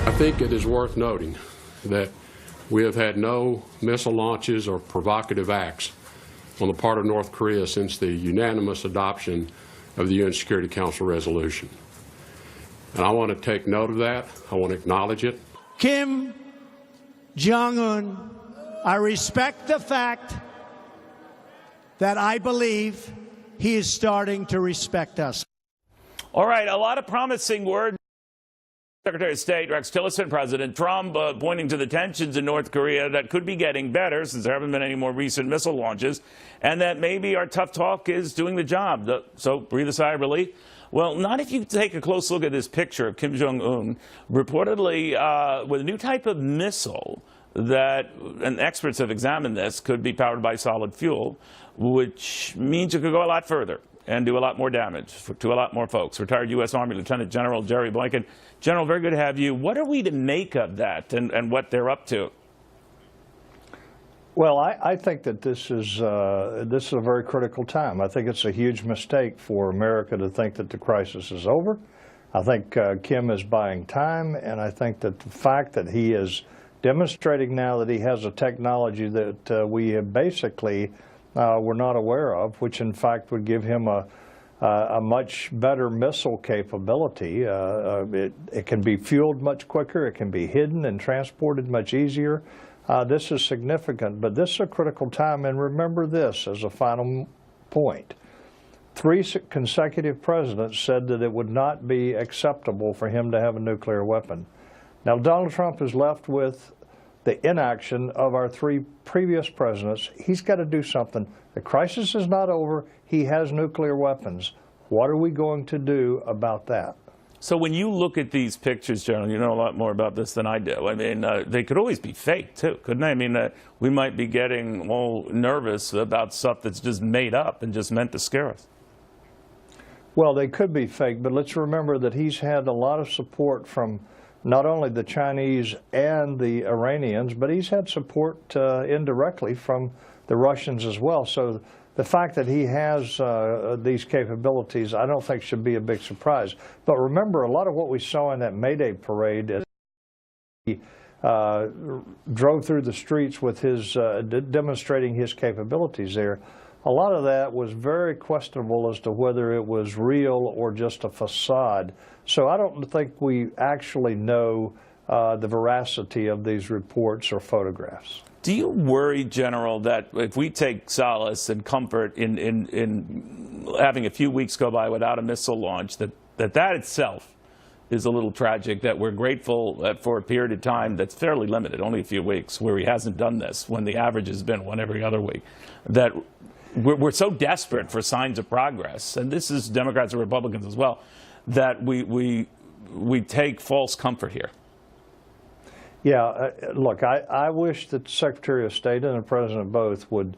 I think it is worth noting that we have had no missile launches or provocative acts on the part of North Korea since the unanimous adoption of the UN Security Council resolution. And I want to take note of that. I want to acknowledge it. Kim Jong-un, I respect the fact that I believe he is starting to respect us. All right, a lot of promising words. Secretary of State Rex Tillerson, President Trump pointing to the tensions in North Korea that could be getting better since there haven't been any more recent missile launches, and that maybe our tough talk is doing the job. So breathe a sigh of relief. Well, not if you take a close look at this picture of Kim Jong-un, reportedly with a new type of missile that, and experts have examined this, could be powered by solid fuel, which means it could go a lot further and do a lot more damage to a lot more folks. Retired U.S. Army Lieutenant General Jerry Boykin. General, very good to have you. What are we to make of that and what they're up to? Well, I think that this is a very critical time. I think it's a huge mistake for America to think that the crisis is over. I think Kim is buying time, and I think that the fact that he is demonstrating now that he has a technology that we have basically were not aware of, which in fact would give him a much better missile capability. It can be fueled much quicker. It can be hidden and transported much easier. This is significant, but this is a critical time. And remember this as a final point. 3 consecutive presidents said that it would not be acceptable for him to have a nuclear weapon. Now, Donald Trump is left with the inaction of our 3 previous presidents. He's got to do something. The crisis is not over. He has nuclear weapons. What are we going to do about that? So when you look at these pictures, General, you know a lot more about this than I do. I mean, they could always be fake, too, couldn't they? I mean, we might be getting all nervous about stuff that's just made up and just meant to scare us. Well, they could be fake, but let's remember that he's had a lot of support from not only the Chinese and the Iranians, but he's had support indirectly from the Russians as well. So the fact that he has these capabilities, I don't think should be a big surprise. But remember, a lot of what we saw in that May Day parade as he drove through the streets with his demonstrating his capabilities there, a lot of that was very questionable as to whether it was real or just a facade. So I don't think we actually know the veracity of these reports or photographs. Do you worry, General, that if we take solace and comfort in having a few weeks go by without a missile launch, that itself is a little tragic, that we're grateful for a period of time that's fairly limited, only a few weeks, where he hasn't done this, when the average has been one every other week, that we're so desperate for signs of progress, and this is Democrats and Republicans as well, that we take false comfort here? Yeah, look, I wish that the Secretary of State and the President both would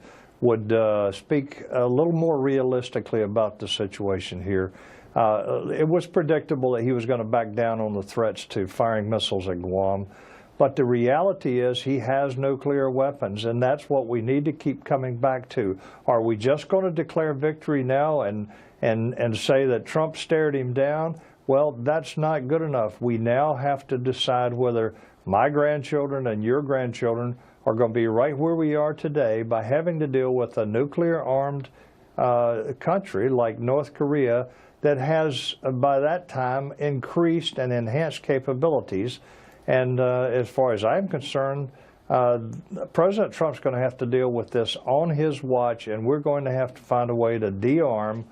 speak a little more realistically about the situation here. It was predictable that he was going to back down on the threats to firing missiles at Guam. But the reality is he has nuclear weapons, and that's what we need to keep coming back to. Are we just going to declare victory now and say that Trump stared him down? Well, that's not good enough. We now have to decide whether my grandchildren and your grandchildren are going to be right where we are today by having to deal with a nuclear-armed country like North Korea that has, by that time, increased and enhanced capabilities. And as far as I'm concerned, President Trump's going to have to deal with this on his watch, and we're going to have to find a way to de-arm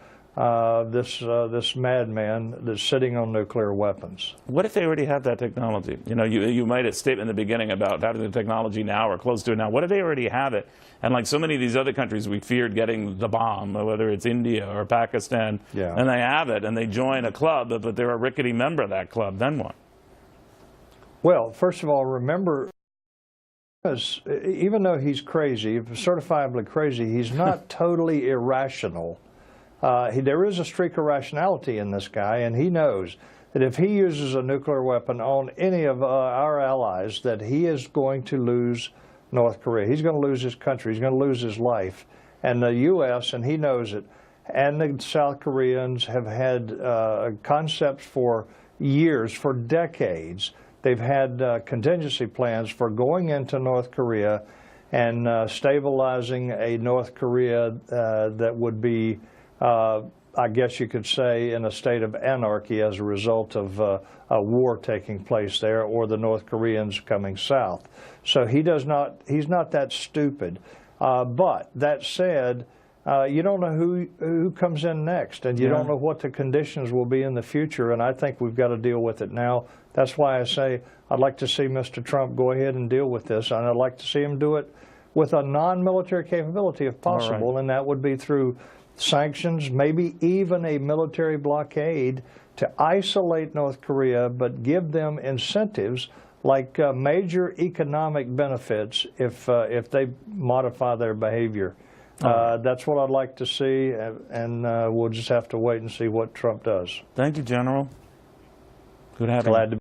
this madman that's sitting on nuclear weapons. What if they already have that technology? You know, you made a statement in the beginning about having the technology now or close to it now. What if they already have it? And like so many of these other countries, we feared getting the bomb, whether it's India or Pakistan, and they have it, and they join a club, but they're a rickety member of that club. Then what? Well, first of all, remember, even though he's crazy, certifiably crazy, he's not totally irrational. There is a streak of rationality in this guy, and he knows that if he uses a nuclear weapon on any of our allies, that he is going to lose North Korea. He's going to lose his country. He's going to lose his life. And the U.S., and he knows it, and the South Koreans have had concepts for years, for decades. they've had contingency plans for going into North Korea and stabilizing a North Korea that would be, I guess you could say, in a state of anarchy as a result of a war taking place there, or the North Koreans coming south. So he's not that stupid. But that said, you don't know who comes in next, and you don't know what the conditions will be in the future, and I think we've got to deal with it now. That's why I say I'd like to see Mr. Trump go ahead and deal with this, and I'd like to see him do it with a non-military capability if possible, and that would be through sanctions, maybe even a military blockade to isolate North Korea, but give them incentives like major economic benefits if they modify their behavior. That's what I'd like to see, and we'll just have to wait and see what Trump does. Thank you, General. Good having you. Glad to